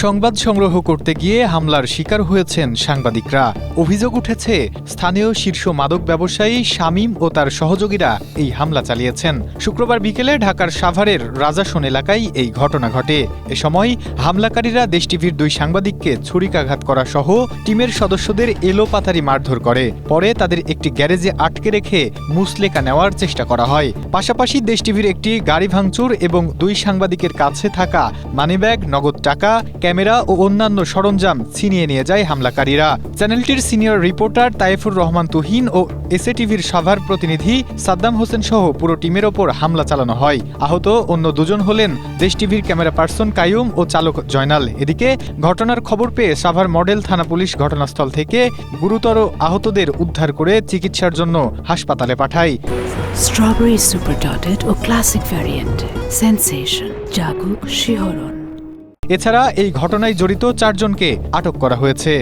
সংবাদ সংগ্রহ করতে গিয়ে হামলার শিকার হয়েছেন সাংবাদিকরা। অভিযোগ উঠেছে, স্থানীয় শীর্ষ মাদক ব্যবসায়ী শামীম ও তার সহযোগীরা এই হামলা চালিয়েছেন। শুক্রবার বিকেলে ঢাকার সাভারের রাজাসন এলাকায় এই ঘটনা ঘটে। এ সময় হামলাকারীরা দেশ টিভির 2 সাংবাদিককে ছুরিকাঘাত করা সহ টিমের সদস্যদের এলোপাতাড়ি মারধর করে। পরে তাদের একটি গ্যারেজে আটকে রেখে মুচলেকা নেওয়ার চেষ্টা করা হয়। পাশাপাশি দেশ টিভির একটি গাড়ি ভাঙচুর এবং 2 সাংবাদিকের কাছে থাকা মানিব্যাগ, নগদ টাকা, ক্যামেরা ও অন্যান্য সরঞ্জাম ছিনিয়ে নিয়ে যায় হামলাকারীরা। চ্যানেলটির সিনিয়র রিপোর্টার তাইফুর রহমান তুহিন ও এসএটিভির সাভার প্রতিনিধি সাদ্দাম হোসেন সহ পুরো টিমের ওপর হামলা চালানো হয়। আহত অন্য 2 জন হলেন দেশ টিভির ক্যামেরা পার্সন কাইয়ুম ও চালক জয়নাল। এদিকে ঘটনার খবর পেয়ে সাভার মডেল থানা পুলিশ ঘটনাস্থল থেকে গুরুতর আহতদের উদ্ধার করে চিকিৎসার জন্য হাসপাতালে পাঠায়। স্ট্রবেরি সুপার ডটেড ও ক্লাসিক ভ্যারিয়েন্ট সেন্সেশন জাগুক শিহরণ। এছাড়া এই ঘটনায় জড়িত 4 জনকে আটক করা হয়েছে।